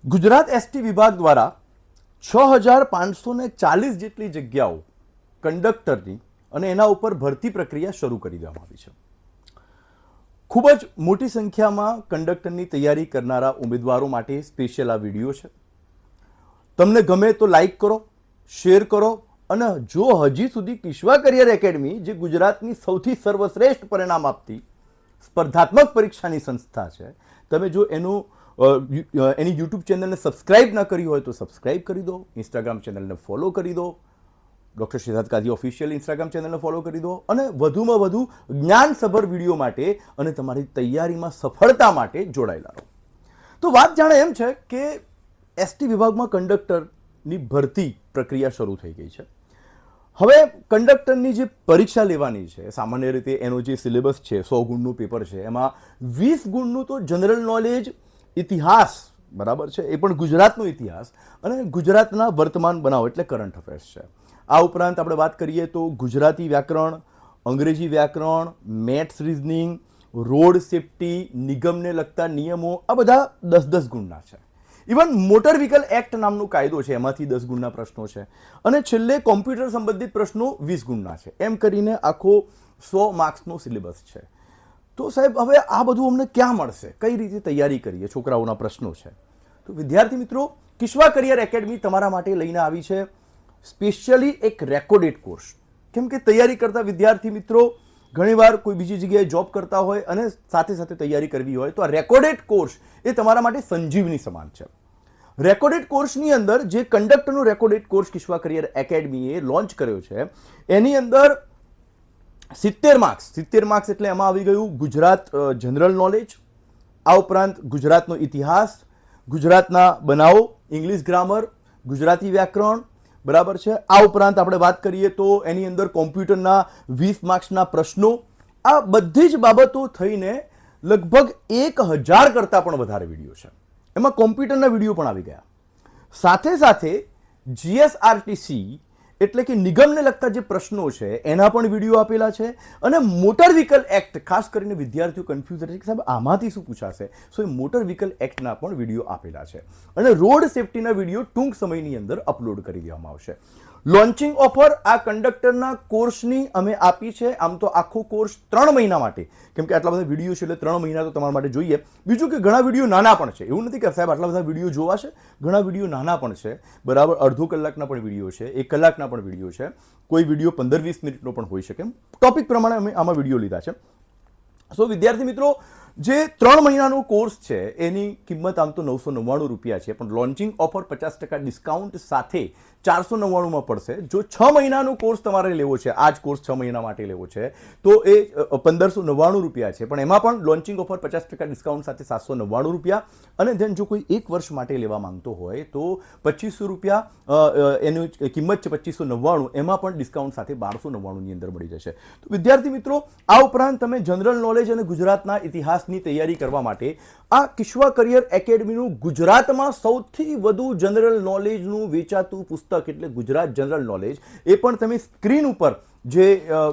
Gujarat ST વિભાગ દ્વારા 6540 જેટલી જગ્યાઓ કંડક્ટરની અને એના ઉપર ભરતી પ્રક્રિયા શરૂ કરી દેવામાં આવી છે. ખૂબ જ મોટી સંખ્યામાં કંડક્ટરની તૈયારી કરનારા ઉમેદવારો માટે સ્પેશિયલ આ વિડીયો છે. તમને ગમે તો લાઈક કરો, શેર કરો અને જો હજી સુધી કિશ્વા કરિયર એકેડમી, જે ગુજરાતની સૌથી સર્વશ્રેષ્ઠ પરિણામ આપતી સ્પર્ધાત્મક પરીક્ષાની સંસ્થા છે, તમે જો એની યુટ્યુબ ચેનલને સબસ્ક્રાઇબ ન કરી હોય તો સબસ્ક્રાઇબ કરી દો, ઇન્સ્ટાગ્રામ ચેનલને ફોલો કરી દો, ડૉક્ટર સિદ્ધાર્થ કાજી ઓફિશિયલ ઇન્સ્ટાગ્રામ ચેનલને ફોલો કરી દો અને વધુમાં વધુ જ્ઞાનસભર વિડીયો માટે અને તમારી તૈયારીમાં સફળતા માટે જોડાયેલા રહો. તો વાત જાણે એમ છે કે એસટી વિભાગમાં કંડક્ટરની ભરતી પ્રક્રિયા શરૂ થઈ ગઈ છે. હવે કંડક્ટરની જે પરીક્ષા લેવાની છે, સામાન્ય રીતે એનો જે સિલેબસ છે 100 ગુણનું પેપર છે, એમાં 20 ગુણનું તો જનરલ નોલેજ, ઇતિહાસ, બરાબર છે, એ પણ ગુજરાતનો ઇતિહાસ અને ગુજરાતના વર્તમાન બનાવ એટલે કરંટ અફેર્સ છે. આ ઉપરાંત આપણે વાત કરીએ તો ગુજરાતી વ્યાકરણ, અંગ્રેજી વ્યાકરણ, મેથ્સ, રિઝનિંગ, રોડ સેફટી, નિગમને લગતા નિયમો, આ બધા 10-10 ગુણના છે. ઇવન મોટર વ્હીકલ એક્ટ નામનો કાયદો છે, એમાંથી 10 ગુણના પ્રશ્નો છે અને છેલ્લે કોમ્પ્યુટર સંબંધિત પ્રશ્નો 20 ગુણના છે. એમ કરીને આખો 100 માર્ક્સનો સિલેબસ છે. તો સાહેબ, હવે આ બધું અમને ક્યાં મળશે, કઈ રીતે તૈયારી કરીએ, છોકરાઓના પ્રશ્નો છે. તો વિદ્યાર્થી મિત્રો, કિશ્વા કરિયર એકેડમી તમારા માટે લઈને આવી છે સ્પેશિયલી એક રેકોર્ડેડ કોર્સ. કેમ કે તૈયારી કરતા વિદ્યાર્થી મિત્રો ઘણીવાર કોઈ બીજી જગ્યાએ જોબ કરતા હોય અને સાથે સાથે તૈયારી કરવી હોય, તો આ રેકોર્ડેડ કોર્સ એ તમારા માટે સંજીવની સમાન છે. રેકોર્ડેડ કોર્સની અંદર જે કંડક્ટરનો રેકોર્ડેડ કોર્સ કિશ્વા કરિયર એકેડમીએ લોન્ચ કર્યો છે, એની અંદર 70 માર્ક્સ એટલે એમાં આવી ગયું ગુજરાત જનરલ નોલેજ, આ ઉપરાંત ગુજરાતનો ઇતિહાસ, ગુજરાતના બનાવો, ઇંગ્લિશ ગ્રામર, ગુજરાતી વ્યાકરણ, બરાબર છે. આ ઉપરાંત આપણે વાત કરીએ તો એની અંદર કોમ્પ્યુટરના 20 માર્ક્સના પ્રશ્નો. આ બધી જ બાબતો થઈને લગભગ 1000 કરતાં પણ વધારે વિડીયો છે. એમાં કોમ્પ્યુટરના વિડીયો પણ આવી ગયા. સાથે સાથે જીએસઆરટીસી એટલે કે નિગમને લગતા જે પ્રશ્નો છે એના પણ વિડીયો આપેલા છે અને મોટર વ્હીકલ એક્ટ, ખાસ કરીને વિદ્યાર્થીઓ કન્ફ્યુઝ રહે કે સાહેબ આમાંથી શું પૂછાશે, સો એ મોટર વ્હીકલ એક્ટના પણ વિડીયો આપેલા છે અને રોડ સેફટીના વિડીયો ટૂંક સમયની અંદર અપલોડ કરી દેવામાં આવશે. લોન્ચિંગ ઓફર આ કંડક્ટરના કોર્સની અમે આપી છે. આમ તો આખો કોર્સ 3 મહિના માટે, કેમ કે આટલા બધા વિડીયો છે એટલે 3 મહિના તો તમારા માટે જોઈએ. બીજું કે ઘણા વિડીયો નાના પણ છે, એવું નથી કે સાહેબ આટલા બધા વિડીયો જોવાશે, ઘણા વિડીયો નાના પણ છે, બરાબર. અડધો કલાકના પણ વિડીયો છે, 1 કલાકના પણ વિડીયો છે, કોઈ વિડીયો 15-20 મિનિટનો પણ હોઈ શકે. ટોપિક પ્રમાણે અમે આમાં વિડીયો લીધા છે. સો વિદ્યાર્થી મિત્રો, જે 3 મહિનાનો કોર્સ છે એની કિંમત આમ તો 999 રૂપિયા છે, પણ લોન્ચિંગ ઓફર 50% ડિસ્કાઉન્ટ સાથે 499માં પડશે. જો 6 મહિનાનો કોર્સ તમારે લેવો છે, આ જ કોર્સ 6 મહિના માટે લેવો છે, તો એ 1599 રૂપિયા છે, પણ એમાં પણ લોન્ચિંગ ઓફર 50% ડિસ્કાઉન્ટ સાથે 799 રૂપિયા. અને ધેન જો કોઈ 1 વર્ષ માટે લેવા માંગતો હોય તો 2500 રૂપિયા એની કિંમત છે, 2599, એમાં પણ ડિસ્કાઉન્ટ સાથે 1299ની અંદર મળી જશે. તો વિદ્યાર્થી મિત્રો, આ ઉપરાંત તમે જનરલ નોલેજ અને ગુજરાતના ઇતિહાસની તૈયારી કરવા માટે આ કિશ્વા કરિયર એકેડમીનું ગુજરાતમાં સૌથી વધુ જનરલ નોલેજનું વેચાતું પુસ્તક એટલે ગુજરાત જનરલ નોલેજ, એ પણ તમે સ્ક્રીન ઉપર જે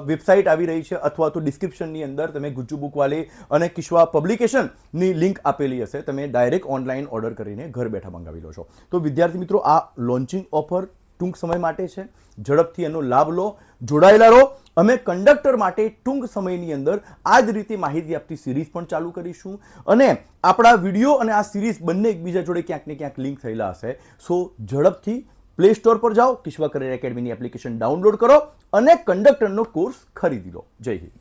વેબસાઇટ આવી રહી છે અથવા તો ડિસ્ક્રિપ્શનની અંદર તમે ગુજ્જુ બુકવાલે અને કિશ્વા પબ્લિકેશનની લિંક આપેલી હશે, તમે ડાયરેક્ટ ઓનલાઈન ઓર્ડર કરીને ઘર બેઠા મંગાવી લો છો. તો વિદ્યાર્થી મિત્રો, આ લોન્ચિંગ ઓફર ટૂંક સમય માટે છે, ઝડપથી એનો લાભ લો, જોડાયેલા રહો. અમે કંડક્ટર માટે ટૂંક સમયની અંદર આ જ રીતે માહિતી આપતી સિરીઝ પણ ચાલુ કરીશું અને આપણા વિડીયો અને આ સિરીઝ બંને એકબીજા જોડે ક્યાંક ને ક્યાંક લિંક થયેલા હશે. સો ઝડપથી પ્લે સ્ટોર પર જાઓ, કિશ્વા કરિયર એકેડમીની એપ્લિકેશન ડાઉનલોડ કરો અને કંડક્ટરનો કોર્સ ખરીદી લો. જય હિન્દ.